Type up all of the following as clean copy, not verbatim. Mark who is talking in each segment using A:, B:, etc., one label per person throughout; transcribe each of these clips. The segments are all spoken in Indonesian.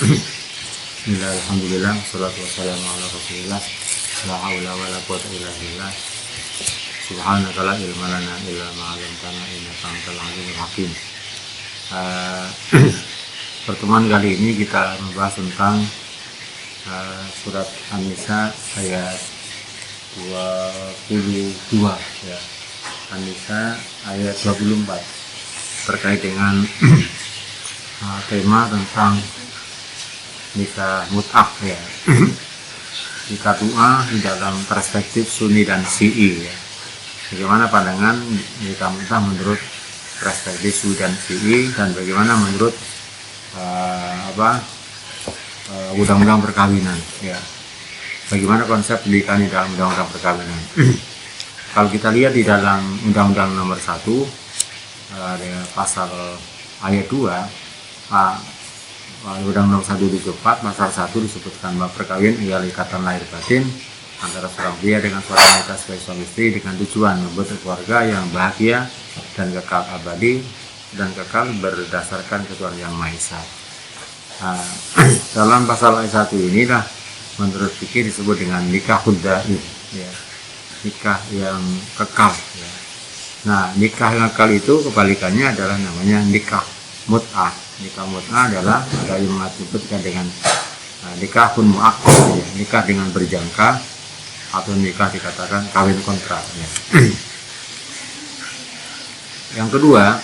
A: Bismillah, alhamdulillah, wassalatu wassalamu ala rasulillah, la hawla wa la quwwata illa billah, subhanaka la ilma lana illa ma 'allamtana innaka antal alimul hakim. Pertemuan kali ini kita membahas tentang surat An-Nisa ayat 22 ya. An-Nisa ayat 24 terkait dengan tema tentang nikah mut'ah ya. Nikah tu'ah di dalam perspektif Sunni dan Syi'i ya. Bagaimana pandangan nikah mut'ah menurut perspektif Sunni dan Syi'i, dan bagaimana menurut undang-undang perkawinan ya. Bagaimana konsep pernikahan di dalam undang-undang perkawinan. Kalau kita lihat di dalam Undang-Undang Nomor 1 pasal ayat 2, Undang-Undang 174 pasal 1 disebutkan bahwa perkawinan ialah ikatan lahir batin antara seorang pria dengan seorang wanita sebagai suami istri dengan tujuan membentuk keluarga yang bahagia dan kekal abadi dan kekal berdasarkan ketuhanan yang Maha Esa. Dalam pasal ayat 1 inilah menurut fikih disebut dengan nikah khudda'i ya, nikah yang kekal ya. Nah, nikah yang kekal itu kebalikannya adalah namanya nikah mut'ah. Nikah mut'ah adalah ada yang menyebutkan dengan nikahun mu'aqqad ya, nikah dengan berjangka, atau nikah dikatakan kawin kontrak ya. Yang kedua,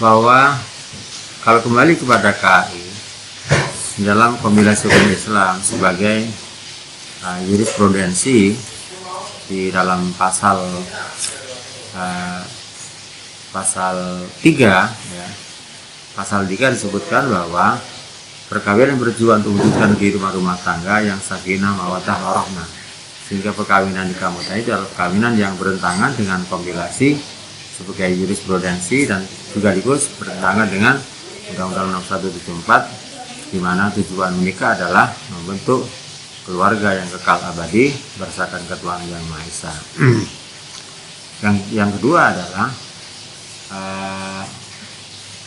A: bahwa kalau kembali kepada KAI dalam kompilasi hukum Islam sebagai jurisprudensi di dalam pasal 3 ya. Pasal 3 disebutkan bahwa perkawinan bertujuan untuk mewujudkan kehidupan rumah tangga yang sakinah mawaddah warahmah, sehingga perkawinan nikah mut'ah itu adalah perkawinan yang bertentangan dengan kompilasi sebagai jurisprudensi dan juga bertentangan dengan Undang-Undang Nomor 174, di mana tujuan menikah adalah membentuk keluarga yang kekal abadi berdasarkan ketuhanan yang Maha Esa. Yang kedua adalah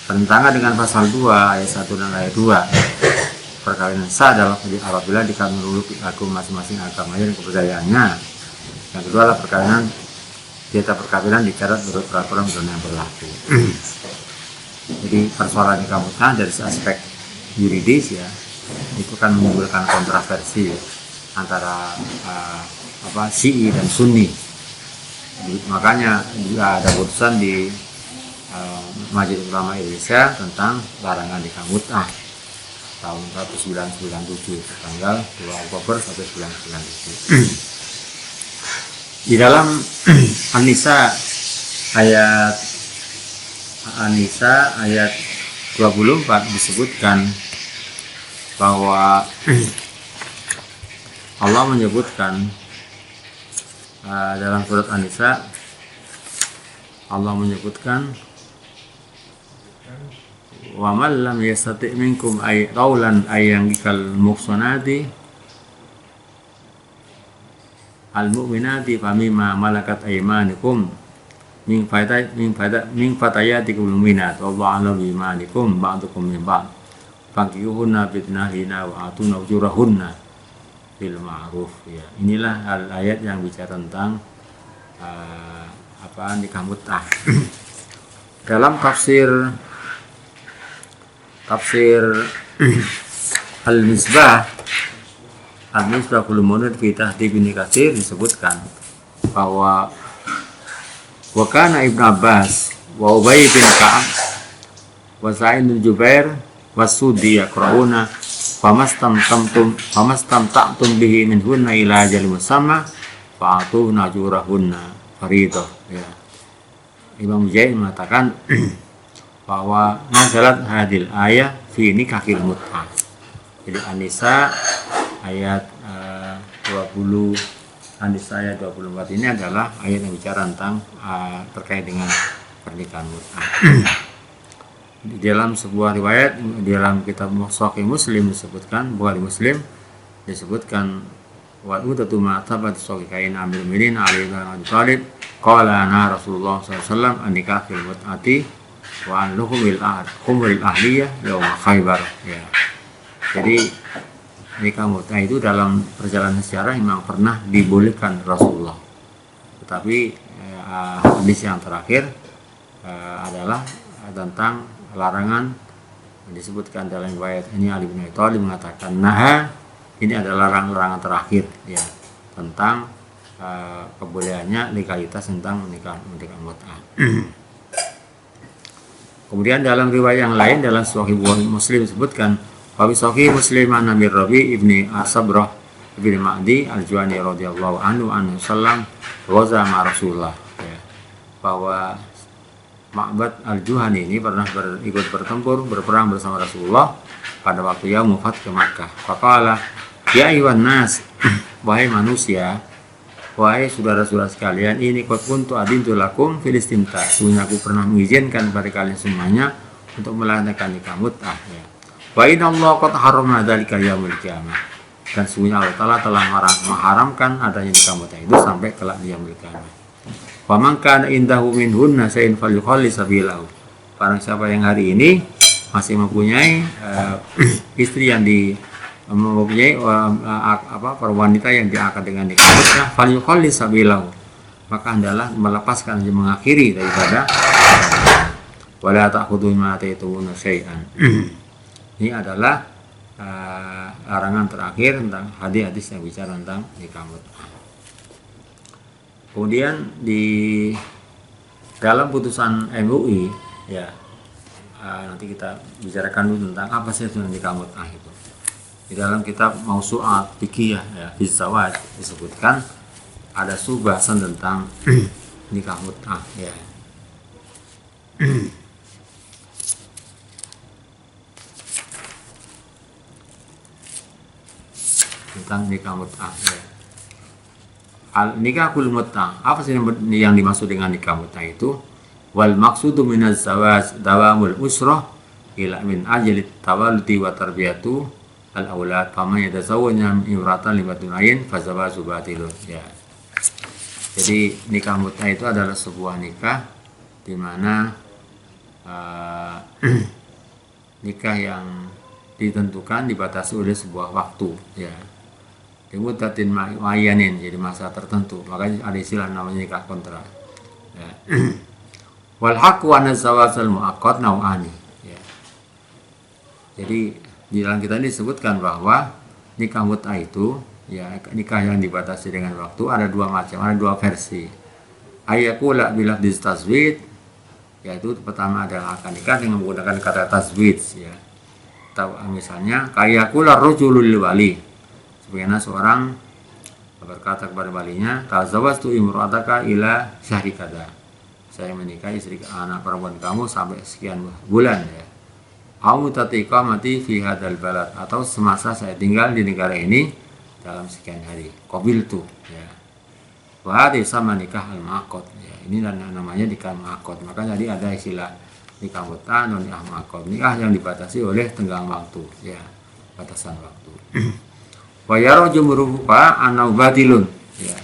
A: bertentangan dengan pasal 2 ayat 1 dan ayat 2. Perkawinan sah adalah apabila dikawin menurut hukum masing-masing agamanya dan kepercayaannya. Yang kedua adalah perkawinan dicatat menurut peraturan yang berlaku. Jadi persoalan nikah mut'ah dari aspek yuridis ya, itu kan menimbulkan kontroversi ya, antara Syi'i dan Sunni. Makanya juga ada putusan di Majelis Ulama Indonesia tentang larangan nikah mut'ah tahun 1997, tanggal 2 Oktober 1997. Di dalam An-Nisa ayat 24 disebutkan bahwa Allah menyebutkan dalam surat An-Nisa, Allah menyebutkan wa man lam yastati' minkum ay qawlan ayyangikal muhsanati al-mu'minati famimma malakat aymanikum min fatayatikum mu'minat wallahu a'lam bimanikum ba'dukum min ba'd fangkihuhunna bidnahina wa atuna ujurahunna bil ma'ruf ya. Inilah ayat yang bicara tentang nikah mut'ah. Dalam tafsir Al-Misbah Al-Munir fi Tahdhib Ibnu Katsir disebutkan bahwa wa kana Ibnu Abbas wa Ubay bin Ka'ab wa Sa'id bin Jubair was-Suddi yaqra'una famastamta'tum bihi minhunna ila ajalin musamma fa'atuna ajurahunna fariidah ya. Imam Mujahid mengatakan bahwa nazalat hadil ayat fi nikahil mut'ah. Jadi An-Nisa ayat 24 ini adalah ayat yang bicara tentang terkait dengan pernikahan mut'ah. Di dalam sebuah riwayat di dalam kitab Sahih Muslim disebutkan, Bukhari Muslim disebutkan wa utatu ma tabat sahihain Amir Mu'minin Ali bin Abi Thalib qala ana Rasulullah sallallahu alaihi wasallam an-nikah fil mut'ati wa an luhumil ahliyah yaum Khaibar ya. Jadi nikah mut'ah itu dalam perjalanan sejarah memang pernah dibolehkan Rasulullah. Tetapi hadis yang terakhir adalah tentang larangan, disebutkan dalam riwayat ini Ali bin Abi Thalib mengatakan ini adalah larangan terakhir ya tentang kebolehannya legalitas tentang nikah mut'ah. Kemudian dalam riwayat yang lain dalam Sahih Muslim disebutkan wa Sahih Muslim an Nabi Rabi ibni Sabrah ibni Ma'di al-Juhani radhiyallahu anhu sallam ghaza ma Rasulullah ya, bahwa Ma'bad al-Juhani ini pernah ikut berperang bersama Rasulullah pada waktu Yaumul Fath ke Makkah. Faqala ya ayyuhan nas wahai manusia, wahai saudara-saudara sekalian, ini qad kuntu adintu lakum fil istimta. Sungguh aku pernah mengizinkan pada kalian semuanya untuk melaksanakan nikah mut'ah ya. Wa inna Allah qad harrama dzalika yaumil qiyamah. Dan sungguhnya Allah Ta'ala telah mengharamkan adanya nikah mut'ah itu sampai kelak di yaumil qiyamah. Wa man kana indahu minhunna shay'un falyukhalli sabilahu. Barang siapa yang hari ini masih mempunyai istri yang mempunyai wanita yang diakad dengan nikah mut'ah, falyukhalli sabilahu, maka hendaklah melepaskan, mengakhiri daripada wala ta'khudhu ma ataytumuna syai'an. Ini adalah larangan terakhir tentang hadis-hadis yang bicara tentang nikah mut'ah. Kemudian di dalam putusan MUI ya, nanti kita bicarakan dulu tentang apa sih itu nikah mut'ah itu. Di dalam kitab Mausu'at Fiqhiyah ya, fi Zawaj disebutkan ada bahasan tentang nikah mut'ah ya. Tentang nikah mut'ah ya. Nikahul mut'ah, apa sih yang dimaksud dengan nikah mut'ah itu? Wal maqsudu minaz zawaj dawamul usrah ila min ajli tawalluti wa tarbiyatu al aulad faman yatazawwaju imratan libatun fa zawaju batilun ya. Jadi nikah mut'ah itu adalah sebuah nikah di mana nikah yang ditentukan dibatasi oleh sebuah waktu ya. Dimutatin ma'yanin, jadi masa tertentu, makanya ada istilah namanya nikah kontrak ya. Wal haqqu anna zawajal mu'aqqad nau'ani ya. Jadi di dalam kita ini disebutkan bahwa nikah mut'ah itu ya, nikah yang dibatasi dengan waktu ada dua macam, ada dua versi. Ayyakula bila distazwid, yaitu pertama adalah akan nikah dengan menggunakan kata tazwid ya. Misalnya kayyakula rajulul wali, sebagaimana seorang berkata kepada walinya, tazawwajtu imra'ataka ila syahri kada, saya menikahi istri anak perempuan kamu sampai sekian bulan ya. Au mutatiqamati fi hadzal balad, atau semasa saya tinggal di negara ini dalam sekian hari. Qabiltu ya. Wa hadhi sama nikah al-ma'qad ya. Ini namanya nikah ma'qad. Maka jadi ada istilah nikah mut'ah dan nikah ma'qad. Nikah yang dibatasi oleh tenggang waktu ya, batasan waktu. Wa yara jumhur anau batilun ya.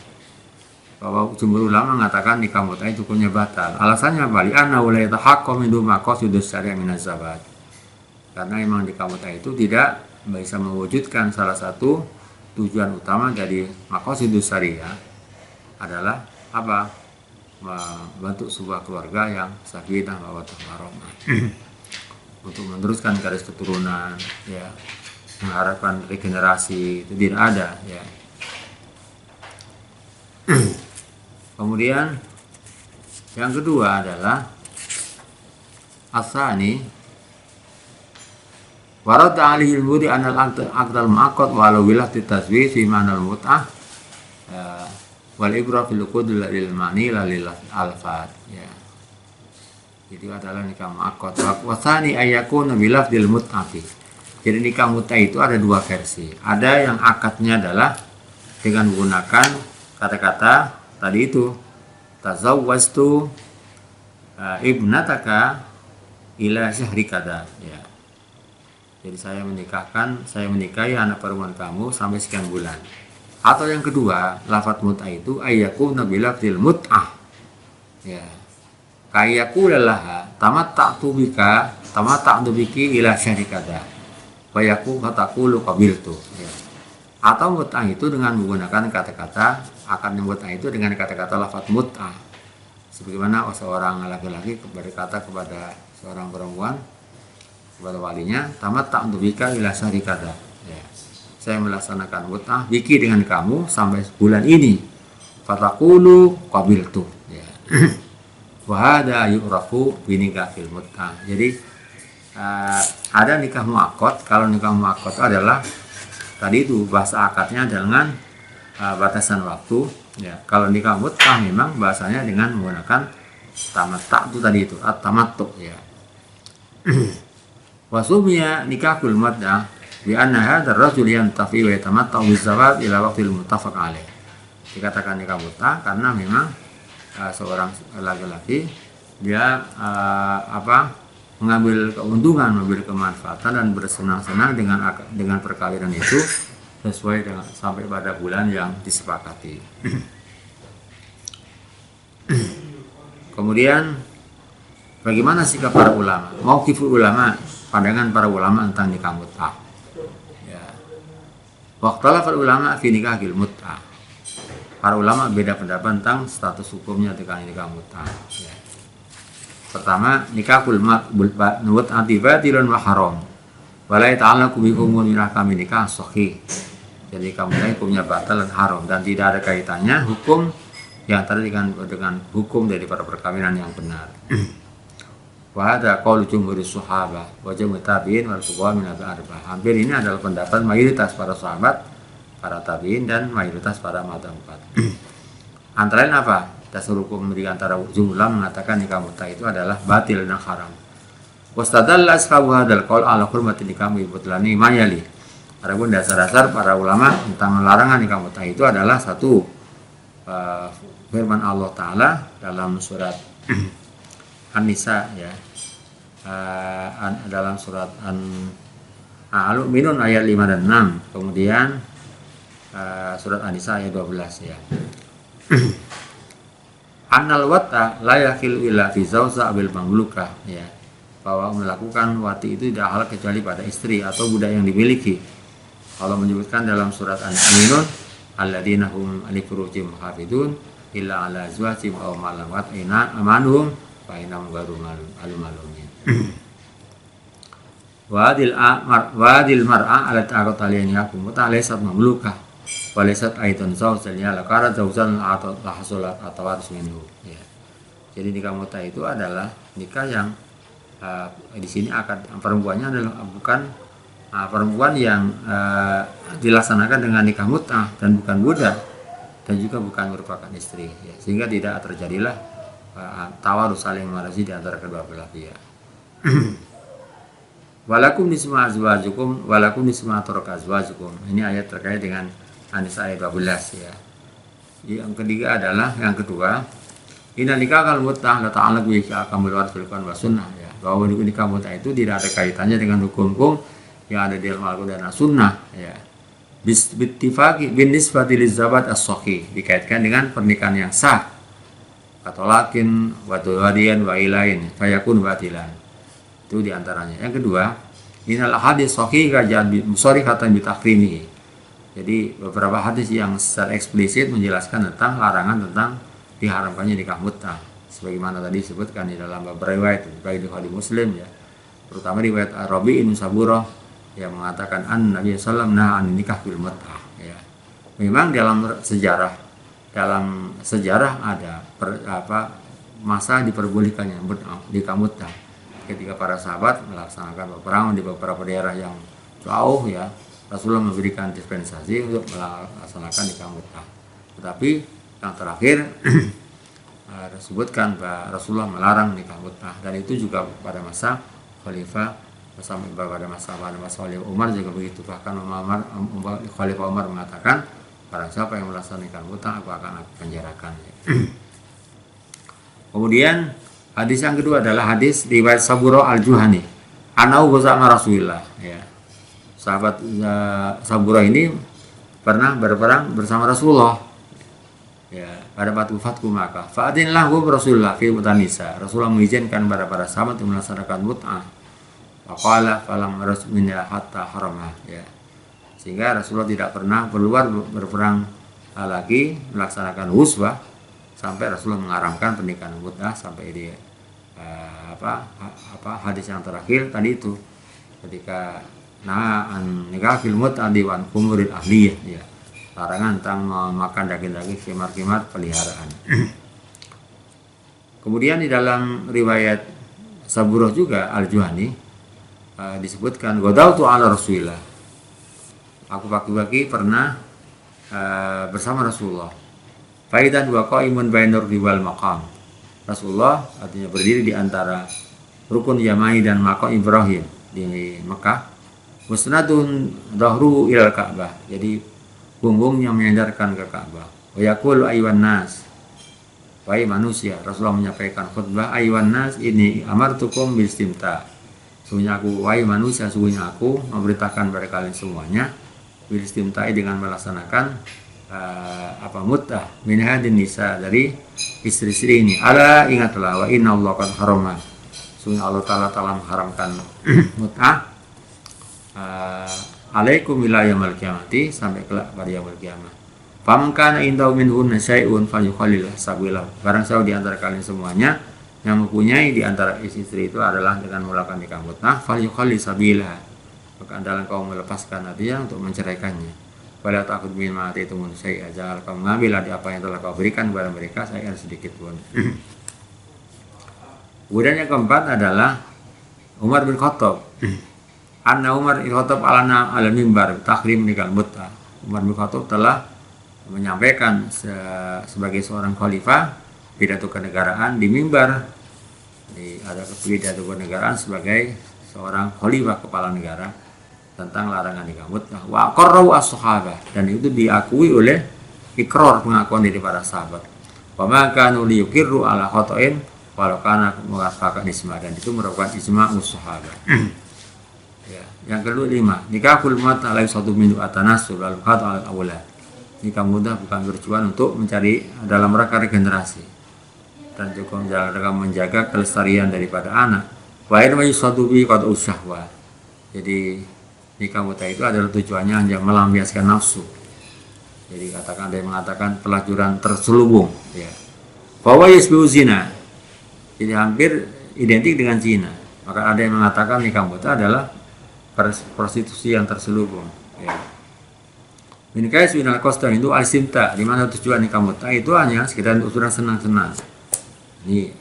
A: Bahwa jumhur ulama mengatakan nikah mut'ah itu hukumnya batal. Alasannya bali anna la yatahaqqaqu min maqasidus syari'a min az-zawaj. Karena memang nikah mut'ah itu tidak bisa mewujudkan salah satu tujuan utama dari maqasidus syari'a adalah apa? Membentuk sebuah keluarga yang sakinah mawaddah warahmah. Untuk meneruskan garis keturunan ya, mengharapkan regenerasi, itu tidak ada ya. Kemudian yang kedua adalah asani warad alihil mudi anal aqdal mu'aqqad walau wilah titazwi fi manal mut'ah wal ibra fil uqud lil mani lil alfat ya. Itu adalah nikah mu'aqqad. Wasani ayakuna bilafdil mut'ati. Jadi nikah mut'ah itu ada dua versi. Ada yang akadnya adalah dengan menggunakan kata-kata tadi itu, tazawwajtu ibnataka ila syahri kada ya. Jadi saya menikahi anak perempuan kamu sampai sekian bulan. Atau yang kedua, lafadz mut'ah itu ayyakuna bilafdil mut'ah ya. Kayyakula laha tamatta'tu biki ila syahri kada. Wayaku fatakulu qabiltu. Ya. Atau mut'ah itu dengan menggunakan kata-kata, akan mut'ah itu dengan kata-kata lafaz mut'ah. Sebagaimana seorang laki-laki berkata kepada seorang perempuan, kepada walinya, tamat tak untuk bika ila syahri kada. Ya. Saya melaksanakan mut'ah biki dengan kamu sampai bulan ini. Fatakulu qabiltu. Ya. Wa hada yu'rafu bi nikahil mut'ah. Jadi ada nikah muakkad. Kalau nikah muakkad itu adalah tadi itu bahasa akadnya dengan batasan waktu. Ya, kalau nikah mut'ah memang bahasanya dengan menggunakan tamattu itu tadi itu at-tamattu ya. Wasumya nikahul mut'ah bi anna hadzal rajul yantafi wa yatamatta'u bizawaj ila waqtil muttafaq alaih. Dikatakan nikah mut'ah karena memang seorang laki-laki dia mengambil keuntungan, mengambil kemanfaatan dan bersenang-senang dengan perkawinan itu sesuai dengan sampai pada bulan yang disepakati. Kemudian bagaimana sikap para ulama? Mauqiful ulama, pandangan para ulama tentang nikah mut'ah. Ya. Waqtalafal ulama fi nikahil mut'ah. Para ulama beda pendapat tentang status hukumnya tentang nikah mut'ah. Ya. Pertama, nikahul mut'ati batilun wa haram. Wala ta'allaqu bi umumil ahkam nikah sahih. Jadi kamu hukumnya batal dan haram dan tidak ada kaitannya hukum yang tadi dengan hukum daripada perkawinan yang benar. Wa hadza qaulu jumhuris sahabah wa jam'u tabi'in wal fuqaha min al-arba'ah. Hampir ini adalah pendapat mayoritas para sahabat, para tabi'in dan mayoritas para madzhab 4. Antara lain apa? Dasar hukum di antara jumlah mengatakan nikah mut'ah itu adalah batil dan haram. Wastadalla ashabu hadzal qaul ala hurmati nikah mutlani mayali. Adapun dasar-dasar para ulama tentang larangan nikah mut'ah itu adalah satu firman Allah Ta'ala dalam surat An-Nisa ya. Dalam surat Al-Mu'minun ayat 5 dan 6. Kemudian surat An-Nisa ayat 12 ya. Annal wata la yakhil illa fi zawja bil mamlukah ya, bahwa melakukan wati itu tidak halal kecuali pada istri atau budak yang dimiliki. Allah menyebutkan dalam surat An-Mu'minun alladzina hum li furujihim hafidun illa ala azwajihim aw ma malakat amanuhum fa innahum ghairu malumin. Wadil mar'a ala ta'aqat aliyani yakum ta'alaysat mamlukah walisat aitan zawjalnya lakara zawjan atau lahasulat atau harus minhu ya. Jadi nikah mut'ah itu adalah nikah yang di sini akad perempuannya adalah bukan perempuan yang dilaksanakan dengan nikah mut'ah dan bukan budak dan juga bukan merupakan istri ya. Sehingga tidak terjadilah tawarus saling marasi di antara kedua belah pihak. Walakum nisma azwajukum walakum nisma taraka azwajukum. Ini ayat terkait dengan An-Nisa ayat 12 ya. Yang ketiga adalah yang kedua, inna nikah kal mut'ah la ta'allaq bi ahkamil warith fil Qur'an wa sunnah ya. Bahwa nikah mut'ah itu tidak ada kaitannya dengan hukum-hukum yang ada di dalam Al-Qur'an dan Sunnah ya. Bittifaqi bin nisbati lizabat as-sahih, dikaitkan dengan pernikahan yang sah. Katolakin wa tuwadiyan wa ilain fayakun batilan. Itu diantaranya. Yang kedua, innal hadis sahih kajan musarihatan bi tahrimihi. Jadi beberapa hadis yang secara eksplisit menjelaskan tentang larangan tentang diharamkannya nikah mut'ah. Sebagaimana tadi disebutkan di dalam beberapa riwayat baik di Bukhari Muslim ya. Terutama riwayat Rabi' bin Saburah yang mengatakan Nabi sallallahu alaihi wasallam nikah bil mut'ah ya. Memang dalam sejarah ada masa diperbolehkannya nikah mut'ah ketika para sahabat melaksanakan peperangan di beberapa daerah yang jauh ya. Rasulullah memberikan dispensasi untuk melaksanakan nikah mut'ah. Tetapi yang terakhir disebutkan bahwa Rasulullah melarang nikah mut'ah dan itu juga pada masa Khalifah sampai pada masa Khalifah Umar juga begitu. Bahkan Khalifah Umar mengatakan barang siapa yang melaksanakan nikah mut'ah aku akan penjarakan. Kemudian hadis yang kedua adalah hadis riwayat Saburah al-Juhani. Anau bersama Rasulullah ya. Sahabat Saburah ini pernah berperang bersama Rasulullah ya, pada Fathu Makkah. Fa'adin lahu Rasulullah fi mut'ah nisa. Rasulullah mengizinkan kepada para sahabat untuk melaksanakan mut'ah Faqala falam arus minha hatta haramah, ya. Sehingga Rasulullah tidak pernah keluar berperang lagi melaksanakan husbah sampai Rasulullah mengaramkan pernikahan mut'ah sampai di hadis yang terakhir tadi itu, ketika an nikahil mut'ah diwan kumuril ahliyah, ya. Larangan tentang memakan daging-daging khimar-khimar peliharaan. Kemudian di dalam riwayat Saburah juga Al-Juhani disebutkan godautu ala Rasulillah, aku pagi-pagi pernah bersama Rasulullah. Faidan wa qaimun bainur riwal maqam. Rasulullah artinya berdiri di antara rukun Yamani dan maqam Ibrahim di Mekah. Musnadun dhahru ilal Ka'bah. Jadi punggungnya menyandarkan ke Ka'bah. Wa yaqulu ayyuhan nas. Wahai manusia, Rasulullah menyampaikan khutbah, ayyuhan nas ini amartukum bil istimta. Sungguhnya aku, wahai manusia, sungguhnya aku memberitakan kepada kalian semuanya bil istimta'i dengan melaksanakan mut'ah min hadin nisa, dari istri-istri ini. Ala ingatlah, wa inna Allah qad harama, sungguhnya Allah Ta'ala telah mengharamkan mut'ah alaikum ila yaumil qiyamati, sampai kelak pada yaumil qiyamah. Faman kana indahu minhunna syai'un falyukhalil sabilah. Barang siapa di antara kalian semuanya yang mempunyai di antara istri itu adalah dengan melakukan nikah mut'ah, falyukhalil sabilah, maka adalah kau melepaskan hatinya untuk menceraikannya. Wala takut min ma atitumun syai'a, jangan kau mengambil dari apa yang telah kau berikan kepada mereka syai'an sedikit pun. Kemudian yang keempat adalah Umar bin Khattab. Anna Umar bin Khattab alana ala mimbar tahrim nikah mut'ah. Umar bin Khattab telah menyampaikan sebagai seorang khalifah pidato kenegaraan di mimbar, ada pidato kenegaraan sebagai seorang khalifah kepala negara tentang larangan nikah mut'ah. Wa aqarru as-sahabah, dan itu diakui oleh ikrar, pengakuan dari para sahabat. Wa ma kanu liyuqirru ala khata'in walau kana muwaffaqan isma, dan itu merupakan ijma' us-sahabah. Ya, yang kelima, nikahul mut'ah la satu min atanasul wal qat'al awla. Nikah muda bukan bertujuan untuk mencari dalam rangka regenerasi dan juga dalam rangka menjaga kelestarian daripada anak. Wa irma yusadu bi qad usyahwa. Jadi nikah muda itu adalah tujuannya hanya melampiaskan nafsu. Jadi katakan, ada yang mengatakan pelacuran terselubung, ya. Bahwa yasbu zina, jadi hampir identik dengan zina. Maka ada yang mengatakan nikah muda adalah prostitusi yang terselubung, ya. Min kais minal qasdan itu al-istimta, di mana tujuan nikah mut'ah itu hanya sekedar untuk senang-senang. Ini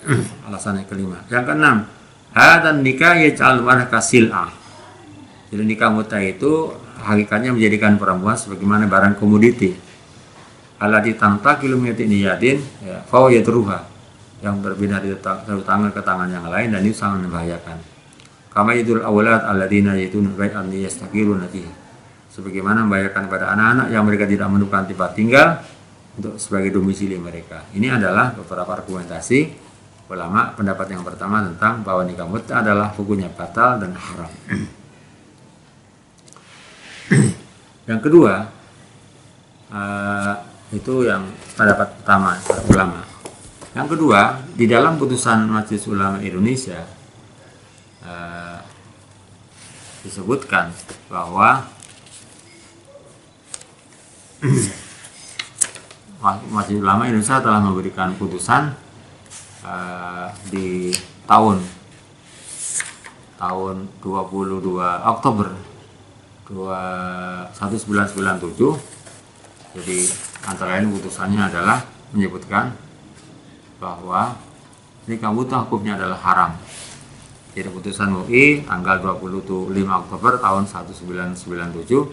A: alasan yang kelima. Yang keenam, hadan nikah yaj'al mar'a kasil'ah. Jadi nikah mut'ah itu hakikatnya menjadikan perempuan sebagaimana barang komoditi. Allati tantaqilu min niyatin, ya, fa yatruha, yang berpindah dari tangan ke tangan yang lain, dan itu sangat membahayakan. Kama yadul awlad alladziina yatuna bai'an yastaqiruna fihi, sebagaimana membahayakan pada anak-anak yang mereka tidak menemukan tempat tinggal untuk sebagai domisili mereka. Ini adalah beberapa argumentasi ulama. Pendapat yang pertama tentang bahwa nikah mut'ah adalah hukumnya batal dan haram. Yang kedua, itu yang pendapat pertama ulama. Yang kedua, di dalam putusan Majelis Ulama Indonesia disebutkan bahwa Majelis Ulama Indonesia telah memberikan putusan di tahun 22 Oktober 1997. Jadi antara lain putusannya adalah menyebutkan bahwa nikah mut'ah hukumnya adalah haram. Jadi putusan MUI tanggal 25 Oktober tahun 1997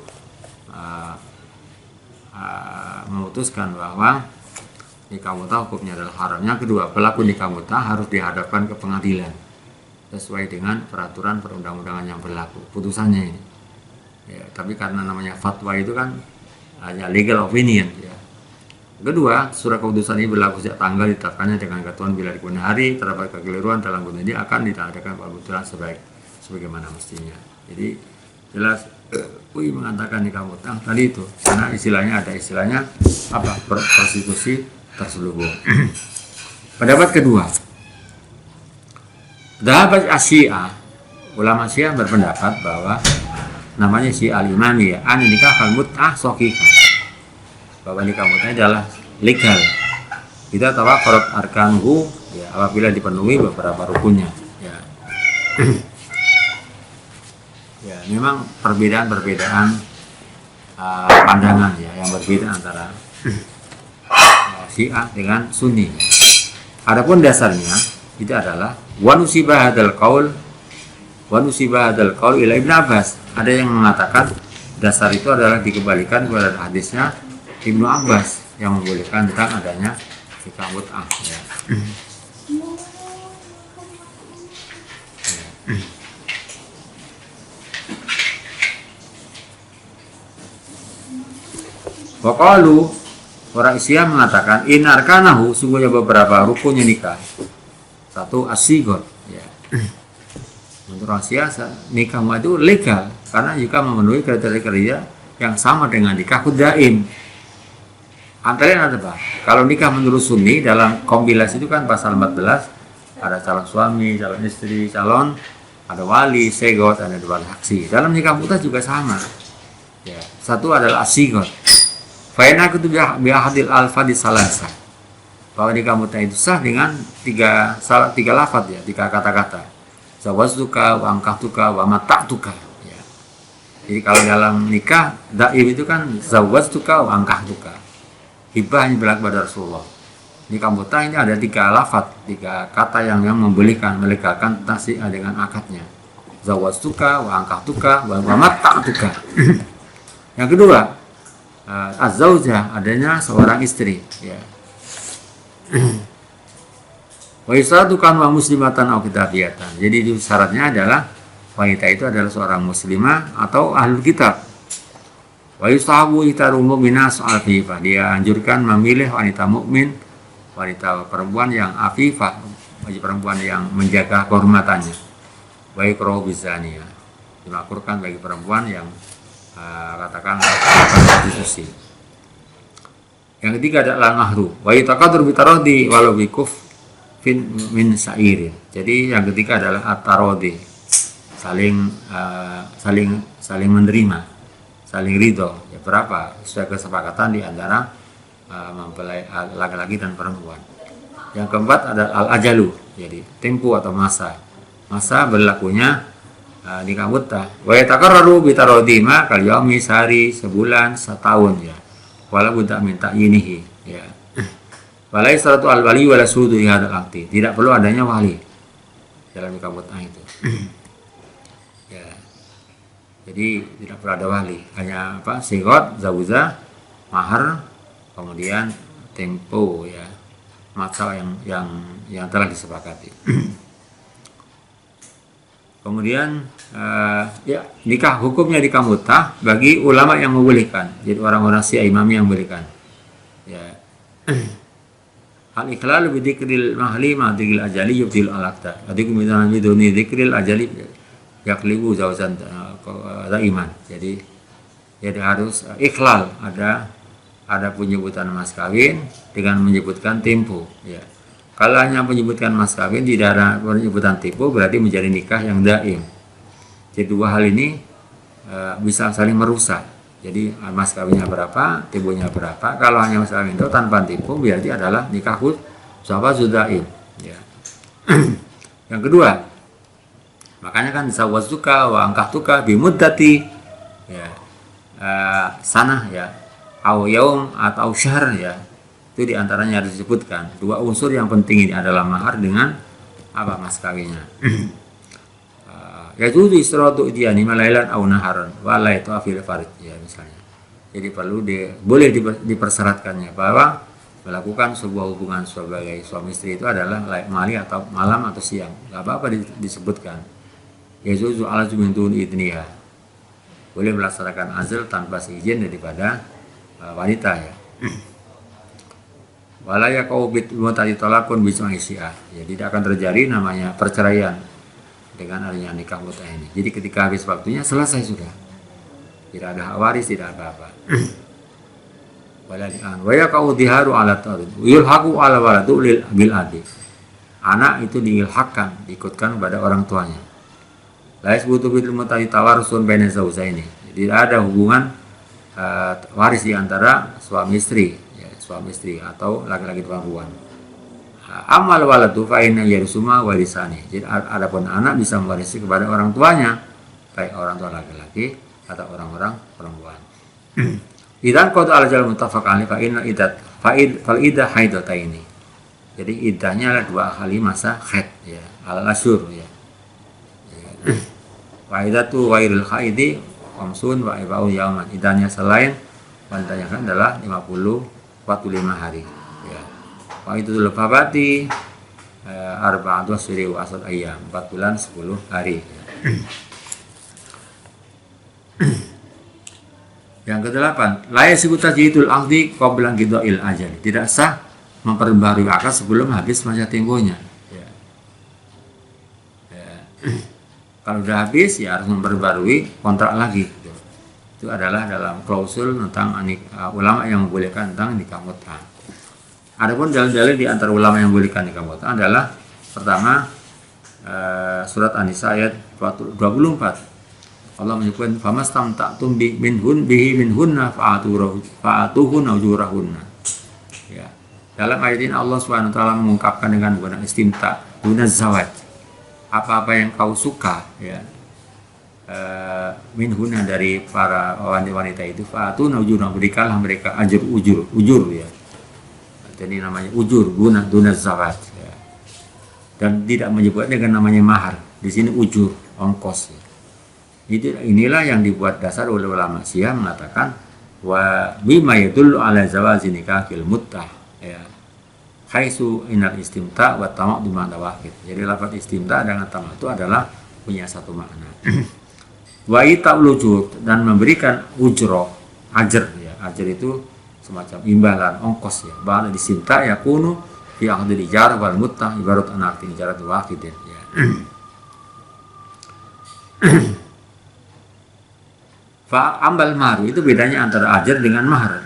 A: memutuskan bahwa nikah mut'ah hukumnya adalah haram. Yang kedua, pelaku nikah mut'ah harus dihadapkan ke pengadilan sesuai dengan peraturan perundang-undangan yang berlaku. Putusannya ini, ya, tapi karena namanya fatwa itu kan hanya legal opinion, ya. Kedua, surat keputusan ini berlaku sejak tanggal ditetapkannya dengan ketentuan bila di kemudian hari terdapat kekeliruan dalam keputusan ini akan ditandakan keputusan sebagaimana mestinya. Jadi jelas UI mengatakan nikah mut'ah tadi itu karena ada istilahnya prostitusi terselubung. Pendapat kedua, pendapat Syiah ulama Syiah berpendapat bahwa namanya si al-imami ya, an nikah kal mut'ah sahihah, bahwa nikah mut'ah adalah legal. Kita tawaffarat arkanuhu ya, apabila dipenuhi beberapa rukunnya ya. Ya, memang perbedaan pandangan ya yang berbeda antara Syiah dengan Sunni. Adapun dasarnya itu adalah wanusibah hadal qaul ila Ibn Abbas. Ada yang mengatakan dasar itu adalah dikembalikan kepada hadisnya Ibnu Abbas yang membolehkan tentang adanya nikah mut'ah ya. Waqalu, orang Syiah mengatakan inarkanahu, sungguhnya beberapa rukunnya nikah. Satu as-sighah ya. Menurut orang Syiah nikah itu legal karena jika memenuhi kriteria yang sama dengan nikah daim. Antara lain ada apa? Kalau nikah menurut Sunni dalam kompilasi itu kan pasal 14 ada calon suami, calon istri, calon, ada wali, segot, ada dua saksi. Dalam nikah mut'ah juga sama. Ya, satu adalah as-sighah. Fa'ina kutu bi'ahadil alfa di salasa. Bahwa nikah mut'ah itu sah dengan tiga lafaz ya, tiga kata-kata. Zawaztuka wa angkahtuka wa mata'tuka ya. Jadi kalau dalam nikah daim itu kan zawaztuka wa angkahtuka. Hibah yang berlaku pada Rasulullah. Nikah mut'ah ini ada tiga lafaz, tiga kata yang membolehkan, melegalkan tasik dengan akadnya. Zawaztuka wa angkahtuka wa mata'tuka. Yang kedua, az-zaujah, adanya seorang istri ya. Wa yusatukan wa muslimatan aw kitabiyatan. Jadi itu syaratnya adalah wanita itu adalah seorang muslimah atau ahlul kitab. Wa yusahabu itaru mu'minah afifah. Dia anjurkan memilih wanita mukmin, wanita perempuan yang afifah, perempuan yang menjaga kehormatannya. Wa yukrahu bizaniyah. Dimakruhkan bagi perempuan yang katakan prostitusi. Yang ketiga adalah mahru. Wa yutaqadur bitaradi walau bikuf min sa'ir. Jadi yang ketiga adalah at-taradi. Saling menerima, saling ridho. Ya berapa? Sesuai kesepakatan di antara mempelai laki-laki dan perempuan. Yang keempat adalah al-ajalu. Jadi tempo atau masa. Masa berlakunya nikah mut'ah. Wa yataqarraru bitaradi ma kal yaumi, sehari, sebulan, setahun ya. Wala budda min ta'yinihi ya. Walai salatu al-wali wala sudu di hadal akti. Tidak perlu adanya wali dalam nikah mut'ah itu. Ya. Jadi tidak perlu ada wali, hanya apa? Sigot, zawuzah, mahar, kemudian tempo ya. Masa yang telah disepakati. Kemudian ya nikah, hukumnya nikah mut'ah bagi ulama yang membolehkan. Jadi orang-orang Syiah imami yang membolehkan. Ya. Al-ikhlal bi dzikril mahli ma dzikril ajali yubdil al-aqta. Adiku minan biduni dzikril ajali yaklibu zawzan iman. Jadi harus ikhlal, ada penyebutan mas kawin dengan menyebutkan tempo ya. Kalau hanya menyebutkan mas kawin tidak ada penyebutan tempo, berarti menjadi nikah yang daim. Jadi dua hal ini bisa saling merusak. Jadi mas kawinnya berapa, temponya berapa. Kalau hanya mas kawin itu tanpa tempo berarti adalah nikah sudaim ya. Yang kedua, makanya kan zawaztuka wa angkahtuka bimuddati ya, sanah ya, au yaum atau syahr ya. Itu diantaranya harus disebutkan. Dua unsur yang penting ini adalah mahar dengan apa, mas kawinnya. Yajuzu istiratu idyani malailan aw naharan wa la yatafil farid ya misalnya. Jadi boleh dipersyaratkannya bahwa melakukan sebuah hubungan sebagai suami istri itu adalah mali atau malam atau siang. Enggak apa-apa disebutkan. Yajuzu ala jumintun idniha. Boleh melaksanakan azal tanpa seizin daripada wanita ya. Wala yaqau bit mutati talaqun bi Syiah. Ya tidak akan terjadi namanya perceraian dengan adanya nikah mut'ah ini. Jadi ketika habis waktunya selesai sudah. Tidak ada hak waris, tidak apa-apa. Waladian wa yaqau diharu ala tarid. Yulhaqu ala waladu bil adi. Anak itu diilhakkan, diikutkan kepada orang tuanya. La yasbutu bil muta'i tawarusun baina zawjaini. Jadi ada hubungan waris di antara suami istri, ya, suami istri atau laki-laki perempuan. Amal waladu fa inna yarsuma warisani. Jadi adapun anak bisa mewarisi kepada orang tuanya, baik orang tua laki-laki atau orang-orang perempuan. Idan qad al-jal muttafaq alaihi fa inna iddat fal iddah haidataini. Jadi iddahnya adalah 2 kali masa haid, ya, al-asyur, ya. Wa iddatu ghairil haidi khamsun wa ibau yauman. Iddahnya selain wanita yang haid adalah 45 hari, ya. Wa itu lebabati arba'atu asyri wa asad ayyam, 4 bulan 10 hari, ya. Yang ke-8, la yasibu tajdidul aqdi qabla qida'il ajal. Tidak sah memperbarui akad sebelum habis masa tempohnya, ya. Ya. Kalau sudah habis ya harus memperbarui kontrak lagi, gitu. Itu adalah dalam klausul tentang ulama yang membolehkan tentang nikah mut'ah. Adapun dalil-dalil di antara ulama yang membolehkan nikah mut'ah adalah pertama surat An-Nisa ayat 24. Allah menyebutkan famastamta'tum minhunna fa'atuhunna ujurahunna. Ya. Dalam ayat ini Allah SWT mengungkapkan dengan menggunakan istimta dunaz zawaj. Apa-apa yang kau suka, ya, minhunna dari para wanita itu, fa'atuna ujurahunna, berikanlah mereka ujur, ya. Jadi namanya ujur dunaz zawaj, ya. Dan tidak menyebutkan dengan namanya mahar. Di sini ujur, ongkos, ya. Inilah yang dibuat dasar oleh ulama Syiah mengatakan wa bima yadullu ala zawazi nikahil mut'ah, ya, haitsu inal istimta wa tamak bi ma'na wahid. Jadi lafaz istimta dengan tamak itu adalah punya satu makna. Wa itaul ujur, dan memberikan ujroh, ajar, ya. Ajar itu semacam imbalan, ongkos, ya. Ba'da istimta yakunu fi aqdil ijarah wal mut'ah ibarat an aqdil ijarah wahidin, ya. Fa amal mahru, itu bedanya antara ajar dengan mahar.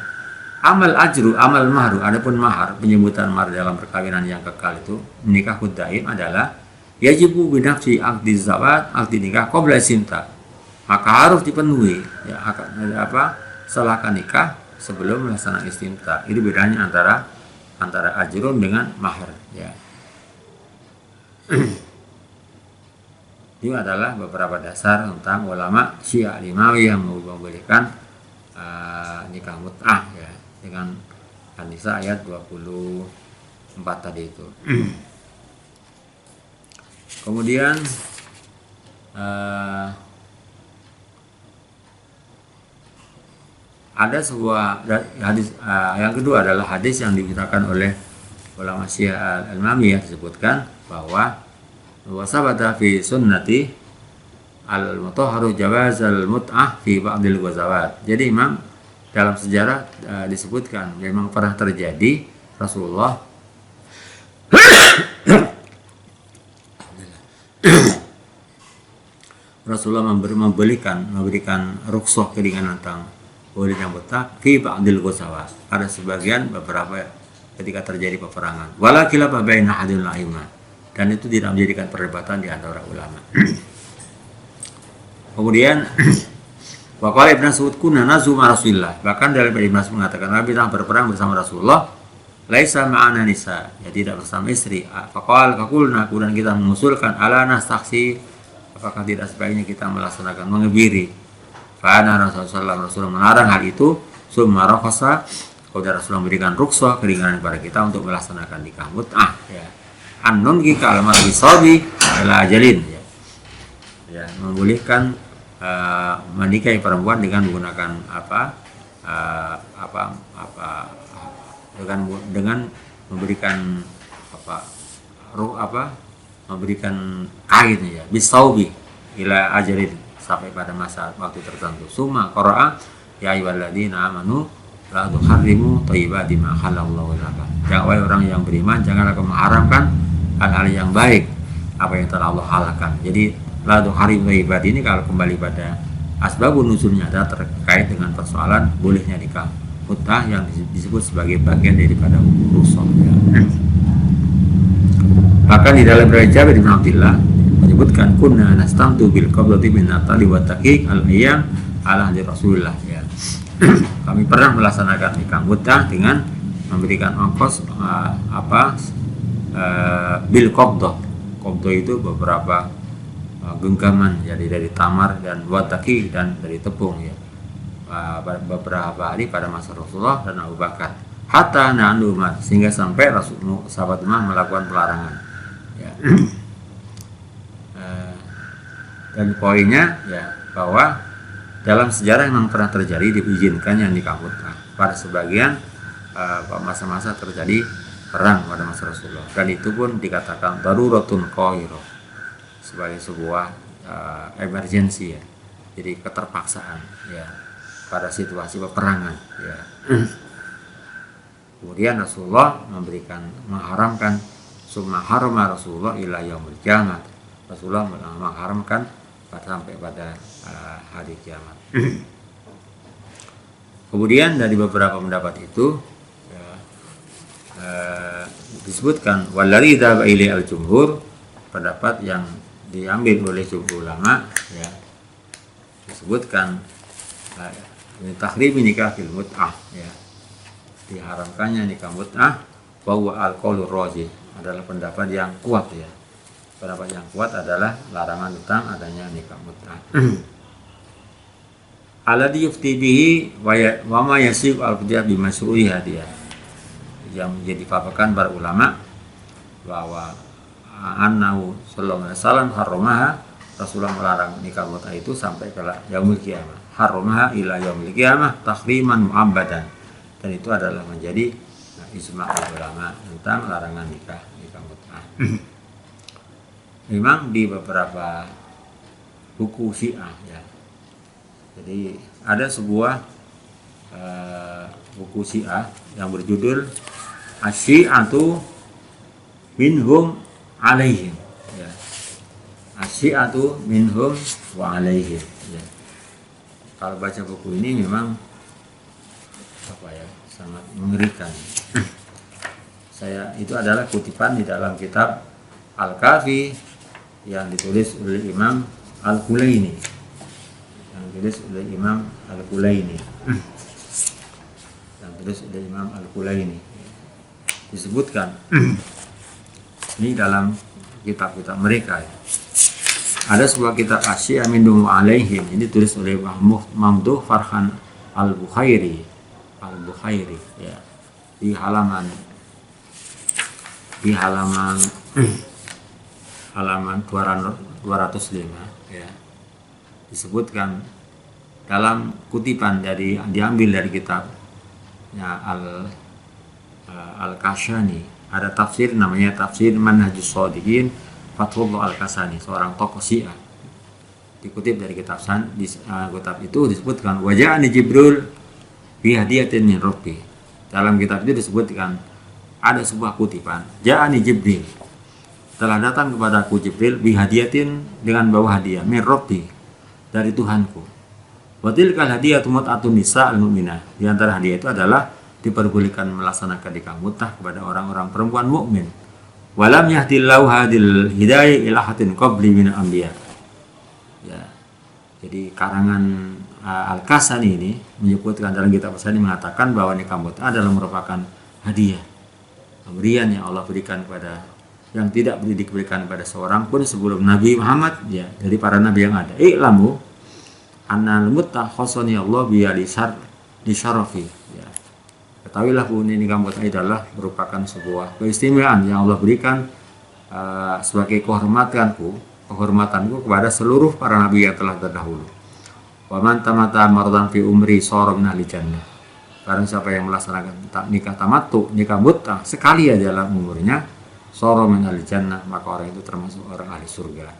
A: Amal ajru, amal mahru, adapun mahar, penyebutan mahar dalam perkawinan yang kekal itu nikah daim adalah yajibu binafsi aqdi zawat aqdi nikah qabla istimta. Maka harus dipenuhi, ya, setelah nikah sebelum melaksanakan istimta. Itu bedanya antara ajrun dengan mahar, ya. Itu adalah beberapa dasar tentang ulama Syiah Limawi yang membolehkan nikah mut'ah, ya, dengan An-Nisa ayat 24 tadi itu. Kemudian ada sebuah hadis, yang kedua adalah hadis yang dibicarakan oleh ulama Syiah Al-Imami, yang disebutkan bahwa wasabata fi sunnati al-mutahharu jawaz al-mut'ah fi ba'dil ghazawat. Jadi memang dalam sejarah disebutkan memang pernah terjadi Rasulullah memberikan rukhsah keringanan tentang bolehnya mut'ah fi ba'dil ghazawat. Ada sebagian beberapa ketika terjadi peperangan. Wala khilafa baina hadil a'imah. Dan itu tidak menjadikan perdebatan di antara ulama. Kemudian waqala Ibnu Mas'ud kunna nazu ma Rasulillah. Bahkan dari Ibnu Mas'ud mengatakan Nabi telah berperang bersama Rasulullah, laisa ma'ana nisa, ya, tidak bersama istri. Faqala kemudian kita mengusulkan ala nastaksi, apakah tidak sebaiknya kita melaksanakan mengebiri. Fa ana Rasulullah melarang hal itu, summa rakhasa, kemudian Rasulullah memberikan rukhsah keringanan kepada kita untuk melaksanakan nikah mut'ah, ya. An-nun ki kalimat bisabi ala ajalin, ya. Ya, membolehkan menikahi perempuan dengan menggunakan dengan memberikan memberikan kain, ya, bisaubi ila ajalin, sampai pada masa waktu tertentu. Summa qara'a ya ayyuhalladzina amanu la tuharrimu thayyibati ma halallahu lakum. Jangan, wahai orang yang beriman, janganlah kamu mengharamkan hal-hal yang baik apa yang telah Allah halalkan. Jadi la tuharrimu thayyibati ini kalau kembali pada asbabun nuzulnya adalah terkait dengan persoalan bolehnya nikah mut'ah yang disebut sebagai bagian daripada rukhsah, ya. Bahkan di dalam riwayat Jabir bin Abdullah menyebutkan kunna nastamtu bil qabdati bin natali wa taqiq al ayyam ala hadi Rasulullah ya. Kami pernah melaksanakan nikah mut'ah dengan memberikan ongkos bil qabdah. Qabdah itu beberapa genggaman jadi dari tamar dan wataki dan dari tepung ya. Beberapa hari pada masa Rasulullah dan Abu Bakar. Hatta na'anu Umar, sehingga sampai Rasulullah sahabat Umar melakukan pelarangan. Ya. Dan poinnya ya bahwa dalam sejarah memang pernah terjadi diizinkannya nikah mut'ah. Pada sebagian masa-masa terjadi perang pada masa Rasulullah, dan itu pun dikatakan daruratun qahirah, sebagai sebuah emergency ya, jadi keterpaksaan ya pada situasi peperangan ya. Kemudian Rasulullah mengharamkan summa harama Rasulullah ila yaumil kiamat. Rasulullah mengharamkan sampai pada hari kiamat. Kemudian dari beberapa pendapat itu disebutkan walari dzaba ilai al-jumhur, pendapat yang diambil oleh jumhur ulama ya, disebutkan tahrimi nikah fil mut'ah ya, diharamkannya nikah mut'ah, bahwa al-qaulur rajih adalah pendapat yang kuat ya. Pendapat yang kuat adalah larangan tentang adanya nikah mut'ah. Alladhi yufti bihi wa ma yasif al-qudiyah bi masyru'i hadiah, yang menjadi papakan para ulama bahwa annahu sallallahu alaihi wasallam haramaha, Rasulullah melarang nikah mut'ah itu sampai ke yaumil qiyamah. Haramaha ila yaumil qiyamah tahriman mu'abbadan, dan itu adalah menjadi ijma' ulama tentang larangan nikah mut'ah. Memang di beberapa buku Syiah ya. Jadi ada sebuah buku Syiah yang berjudul Asy-Syi'atu minhum alaihim ya. Asy-Syi'atu minhum wa alaihim ya. Kalau baca buku ini memang sangat mengerikan. Itu adalah kutipan di dalam kitab Al-Kafi yang ditulis oleh Imam Al-Kulaini. Disebutkan ini dalam kitab-kitab mereka ya. Ada sebuah kitab Asy-Syi'ah minhum wa alaihim, ini ditulis oleh Mamduh Farhan Al-Bukhairi ya, di halaman 205 ya, disebutkan dalam kutipan diambil dari kitabnya Al-Kashani, ada tafsir namanya tafsir Manhajus Shadiqin Fathullah Al-Kasani, seorang tokoh Syiah. Dikutip dari kitab itu disebutkan waja'ani Jibril bi hadiyatin min Rabbi. Dalam kitab itu disebutkan ada sebuah kutipan, ja'ani Jibril, telah datang kepadaku Jibril bi hadiyatin, dengan bawa hadiah, min Rabbi, dari Tuhanku. Wa tilkal hadiyatu mut'atun nisa al-mu'minah. Di antara hadiah itu adalah diperbolehkan melaksanakan nikah mut'ah kepada orang-orang perempuan mukmin. Walam yahdillahu hadil hidayah ila hatin qabli min anbiya. Ya. Jadi karangan Al-Kasani ini menyebutkan dalam kitab ini mengatakan bahwa nikah mut'ah adalah merupakan hadiah, pemberian yang Allah berikan kepada yang tidak diberikan kepada seorang pun sebelum Nabi Muhammad ya, dari para nabi yang ada. I'lamu annal mut'ah khosani Allah biya di syarafi ya. Ketahuilah bahwa nikah mut'ah adalah merupakan sebuah keistimewaan yang Allah berikan sebagai kehormatanku kepada seluruh para nabi yang telah terdahulu. Wa man tamata mardan fi umri sara min ahli jannah. Barang siapa yang melaksanakan nikah tamattu, nikah mut'ah sekali aja dalam umurnya, sara min ahli jannah, maka orang itu termasuk orang ahli surga.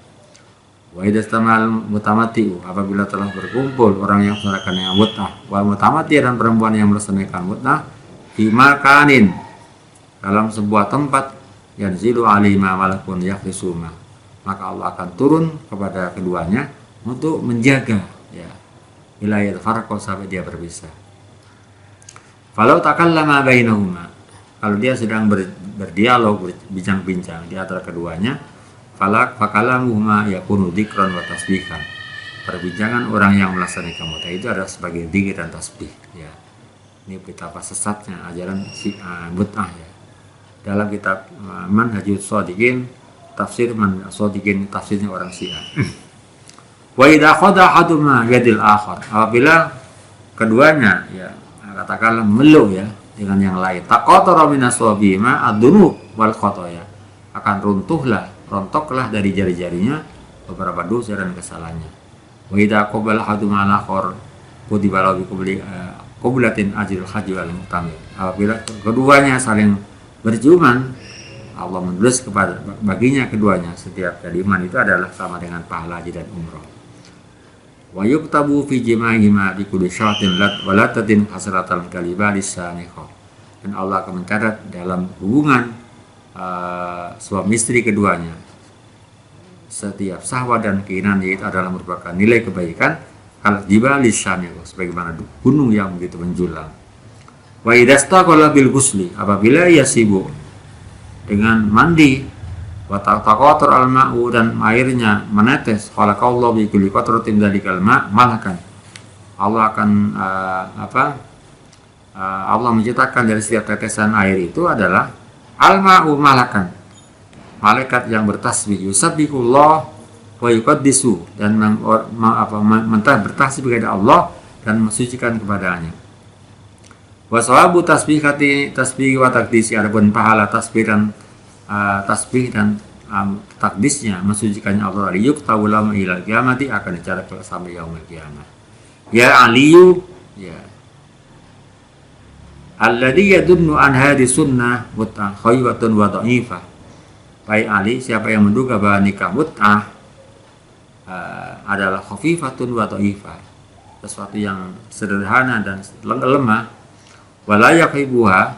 A: Wa idza istamal mutamatti, apabila telah berkumpul orang yang melaksanakan nikah mut'ah, wal mutamatti, dan perempuan yang melaksanakan mut'ah, fi makanin, dalam sebuah tempat, yanzilu alaihi ma malakun yahrisuma, maka Allah akan turun kepada keduanya untuk menjaga ya, wilayah farqah sampai dia berpisah. Falau takallama bainahuma, kalau dia sedang berdialog, berbincang-bincang di antara keduanya, fakalamuhuma yakunu dzikran wa tasbihan. Perbincangan orang yang melaksanakan mut'ah itu adalah sebagai dzikir dan tasbih, ya. Ini betapa sesatnya ajaran mut'ah, ya. Dalam kitab Manhajus Shadiqin, tafsir Shadiqin, tafsirnya orang Syiah. Wa idza khada ahaduma yadil akhar, apabila keduanya, ya, katakanlah meluk, ya, dengan yang lain, taqatara minas wabima ad-dunub wal khotoya, akan rontoklah dari jari-jarinya beberapa dosa dan kesalahannya. Wa idza qabala ahaduma al-akhar kutiba lahu bi qublatin ajrul haji wal mu'tamir, apabila keduanya saling berciuman, Allah menulis kepada baginya keduanya setiap kalimat itu adalah sama dengan pahala haji dan umrah. Wa yuktabu fi jima'ihima bi kulli syaratin walatatin hasratan kalibalis sanikah, dan Allah akan mencatat dalam hubungan suami istri keduanya setiap syahwat dan keinginan itu adalah merupakan nilai kebaikan al jibalis sanikah, sebagaimana gunung yang begitu menjulang. Wa idastaqala bil ghusli, apabila ia sibuk dengan mandi, wa taqatur al ma'u, dan airnya menetes, khalaqallahu bi kulli qatratin dzalikal ma' malakan, Allah akan Allah menciptakan dari setiap tetesan air itu adalah al ma'u malakan, malaikat yang bertasbih, yusabbihullah wa yuqaddisu, dan bertasbih kepada Allah dan mensucikan kepadanya. Wa sawabu tasbih wa takdisi, adapun pahala tasbih dan takdisnya mensucikannya Allah dari yuktabu lahu ilal qiyamati, akan dicatat sampai yaumil qiyamah. Ya aliyu, ya, alladhi yadunnu an hadhi sunnah mut'ah khaywatun wa dha'ifah. Baik Ali, siapa yang menduga bahwa nikah mut'ah adalah khafifatun wa dha'ifah, sesuatu yang sederhana dan lemah, wala yaqibuha,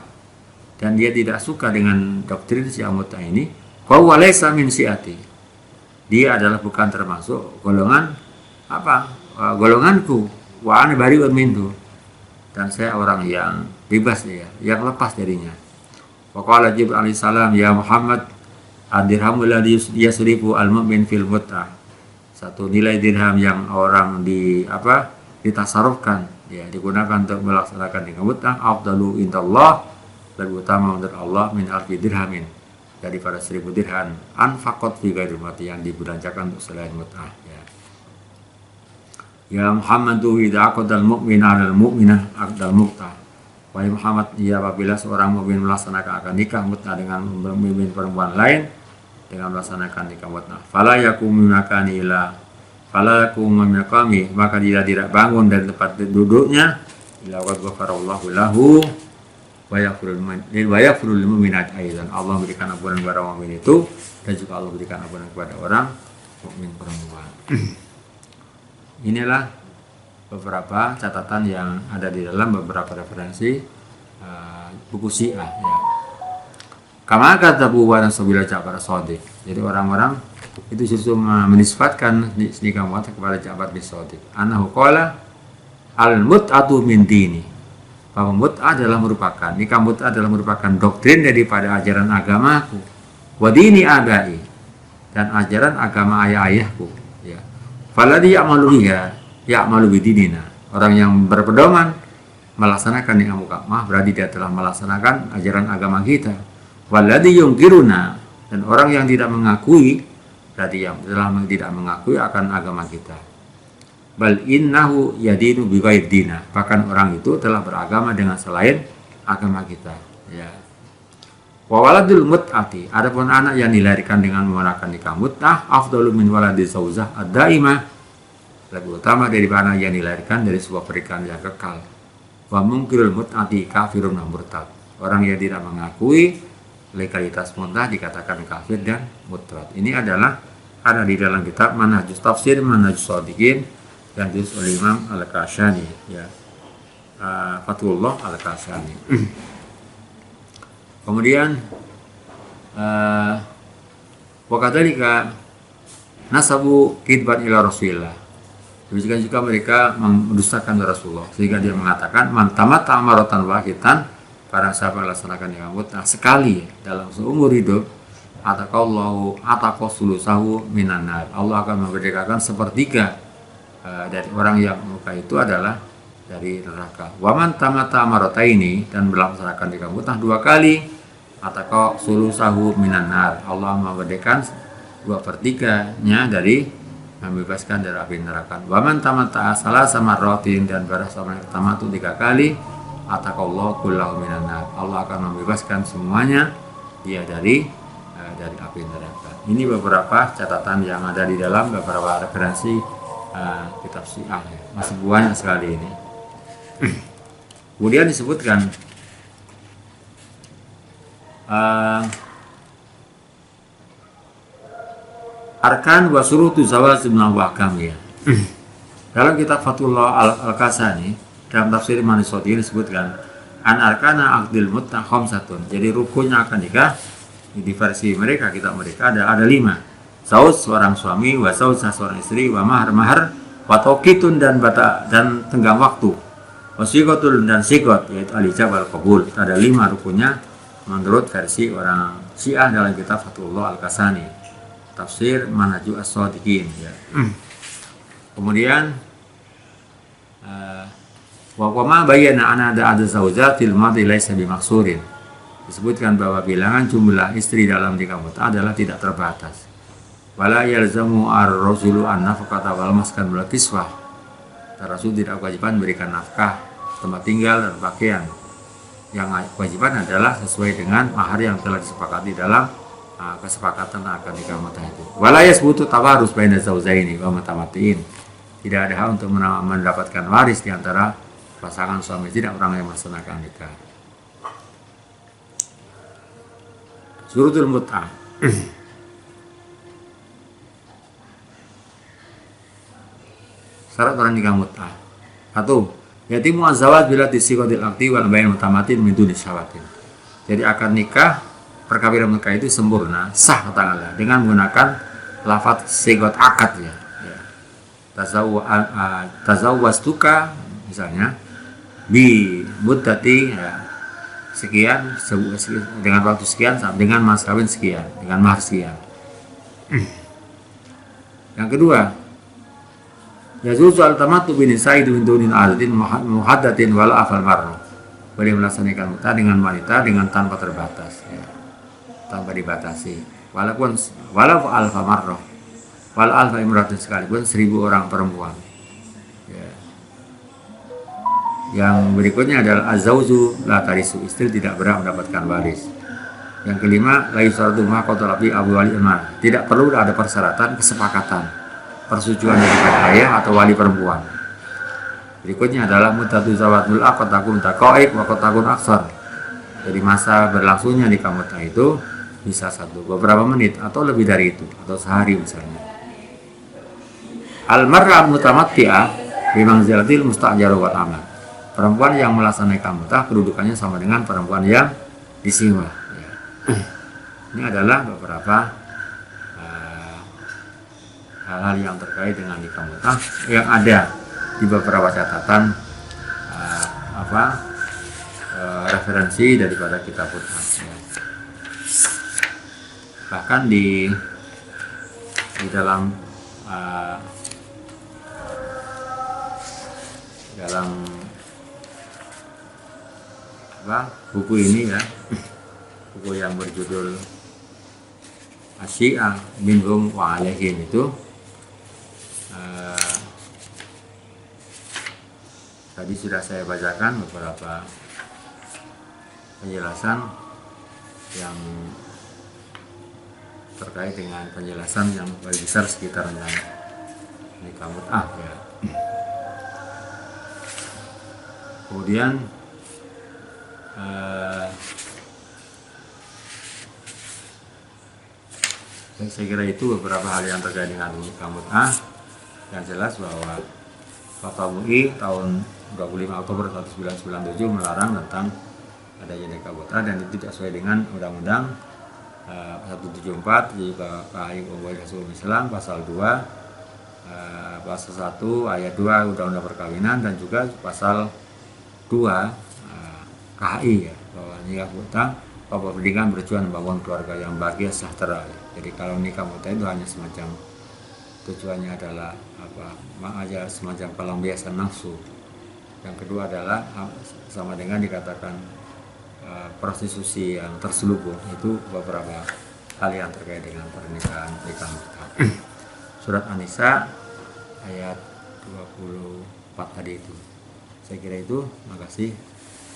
A: dan dia tidak suka dengan doktrin Syiah mut'ah ini, fa huwa laysa min syiati, dia adalah bukan termasuk golonganku, wa ana bari'un minhu, dan saya orang yang bebas, dia yang lepas darinya. Wa qala Jibril alaihi salam, ya Muhammad, ad-dirhamul ladzi yasrifu al-mu'min fil mut'ah, satu nilai dirham yang orang ditasarufkan, ya, digunakan untuk melaksanakan nikah mut'ah, afdalu indallah, lebih utama menurut Allah, min alfi dirhamin, daripada 1000 dirham anfaqat fi ghairi mati, yang dibelanjakan untuk selain mut'ah, ya. Ya Muhammadu idza aqdal mu'mina 'alal mu'minah aqdal mut'ah, wahai Muhammad, ya, apabila seorang mukmin melaksanakan akad nikah mut'ah dengan mukmin perempuan lain dengan melaksanakan nikah mut'ah, fala yaqumu minaqami, maka dia tidak bangun dari tempat duduknya, ila qad ghafarallahu lahu wa yaghfirul lil mu'minat aidan, Allah memberikan ampunan kepada orang mukmin itu, dan juga Allah memberikan ampunan kepada orang mukmin perempuan. Inilah beberapa catatan yang ada di dalam beberapa referensi buku Syiah, ya. Kama katabu wa nasabila Ja'far Shadiq, jadi orang-orang itu justru menisbatkan nikah mut'ah kepada Ja'far bin Shadiq, annahu qala al-mut'atu min dini, bahwa mut'ah adalah merupakan doktrin daripada ajaran agamaku, wa dini abai, dan ajaran agama ayah-ayahku, ya. Faladhi ya'malu bidinina, orang yang berpedoman melaksanakan nikah mut'ah berarti dia telah melaksanakan ajaran agama kita. Waladhi yungkiruna, dan orang yang tidak mengakui berarti yang telah tidak mengakui akan agama kita. Bal innahu yadinu bi ghairi dina, bahkan orang itu telah beragama dengan selain agama kita, ya. Wa waladul mut'ati, adapun anak yang dilahirkan dengan menggunakan nikah mut'ah, afdalu min waladi zaujah ad-daimah, lebih utama daripada anak yang dilahirkan dari sebuah pernikahan yang kekal. Wa munkirul mut'ati kafirun wa murtad, orang yang tidak mengakui legalitas mut'ah dikatakan kafir dan murtad. Ini adalah ada di dalam kitab Manhajus Tafsir Manhajus Shadiqin yang ditulis oleh Imam Al-Kashani, ya, Fathullah Al-Kashani. Kemudian wa kadzalika nasabu kidban ila Rasulillah, demikian juga mereka mendustakan Rasulullah, sehingga dia mengatakan man tamatta maratan wahidan, para sahabat melaksanakan nikah mut'ah sekali dalam seumur hidup, ataqasulusahu minan nar. Allah akan memerdekakan sepertiga dari orang yang muka itu adalah dari neraka. Waman tamata marataini, dan melaksanakan nikah mutah 2 kali, ataqasulusahu minan nar. Allah memerdekakan 2/3-nya dari membebaskan dari api neraka. Waman tamata salasa marratin, dan bersama pertama itu 3 kali, ataqallahu kullahu minan nar. Allah akan membebaskan semuanya dia dari api neraka. Ini beberapa catatan yang ada di dalam beberapa referensi kitab Syiah. Masih banyak sekali ini. Kemudian disebutkan arkan wa surutu zawaz min al-ahkam ya. Dalam kitab Fathullah Al-Kasani dalam tafsir Manisoti disebutkan an arkana aqdil muttah khamsatun. Jadi rukunnya akad nikah di versi mereka, kitab mereka ada 5. Zauz seorang suami, wa zaujah seorang istri, wa mahar wa tauqitun dan tenggang waktu, wa siqatul dan siqat yaitu al-ijab wal qabul. Ada 5 rukunnya menurut versi orang Syiah dalam kitab Fathullah Al-Kasani, tafsir Manhaju As-Shadiqin ya. Kemudian wa qama bayyana ana ada zaujatil madhi laisa bimaksurin. Disebutkan bahwa bilangan jumlah istri dalam nikah mut'ah adalah tidak terbatas. Wala yalzamu ar-rajulu an-nafaqata wal maskan wal kiswah. Rasul tidak kewajiban memberikan nafkah, tempat tinggal dan pakaian. Yang kewajiban adalah sesuai dengan mahar yang telah disepakati dalam kesepakatan akan nikah mut'ah itu. Wala yasbutu tawarus baina zaujaini wa mutamatiin. Tidak ada hak untuk mendapatkan waris di antara pasangan suami tidak orang yang melaksanakan nikah. Surutul mut'ah. Syarat orang nikah mut'ah. 1. Yatimu az-zawaj bila disiqatil aqdi wal bayan mutamatin min duni syawatin. Jadi akad nikah, perkawinan nikah itu sempurna, sah katakanlah dengan menggunakan lafaz siqat akad ya. Tazawwastuka misalnya bi muddati ya, sekian dengan waktu sekian dengan mas kawin sekian, dengan mahar sekian. Yang kedua, yajuzu al-tamattu bi nisa'i dunin adatin muhaddatin wala afal marno. Boleh melaksanakan mut'ah dengan wanita dengan tanpa terbatas ya. Tanpa dibatasi. Walau alfa marno. Wal alfa imratun, sekalipun 1000 orang perempuan ya. Yang berikutnya adalah azauju la tarisu, istri tidak berhak mendapatkan waris. Yang kelima, la yusaratu ma qatalabi abu wali iman, tidak perlu ada persyaratan kesepakatan persetujuan dari ayah atau wali perempuan. Berikutnya adalah muddatu zawatul aqd takun taqa'iq wa takun aksar. Jadi masa berlangsungnya nikah mut'ah itu bisa beberapa menit atau lebih dari itu, atau sehari misalnya. Al-mar'ah mutamatti'ah bimanzilatil musta'jaru wal amal. Perempuan yang melaksanakan mut'ah kedudukannya sama dengan perempuan yang disewa ya. Ini adalah beberapa hal-hal yang terkait dengan nikah mut'ah yang ada di beberapa catatan referensi daripada kitab mut'ah ya. Bahkan di dalam buku ini ya, buku yang berjudul Asyi'ah minhum wa alaihim itu tadi sudah saya bacakan beberapa penjelasan yang terkait dengan penjelasan yang paling besar sekitarnya nikah mut'ah ya. Kemudian saya kira itu beberapa hal yang terkait dengan nikah mut'ah. Yang jelas bahwa Fatwa MUI tahun 25 Oktober 1997 melarang tentang adanya nikah mut'ah, dan itu tidak sesuai dengan Undang-Undang 174 juga KHI Umum Islam pasal 2 pasal 1 ayat 2 Undang-Undang Perkawinan, dan juga pasal 2 KHI ya, bahwa nikah mut'ah Bapak pendidikan bertujuan membangun keluarga yang bahagia sejahtera. Jadi kalau nikah muda itu hanya semacam tujuannya adalah aja semacam pelampiasan nafsu. Yang kedua adalah sama dengan dikatakan prostitusi yang terselubung. Itu beberapa hal yang terkait dengan pernikahan nikah muda. Surat An-Nisa ayat 24 tadi itu. Saya kira itu. Makasih.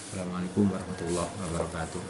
A: Assalamualaikum warahmatullahi wabarakatuh.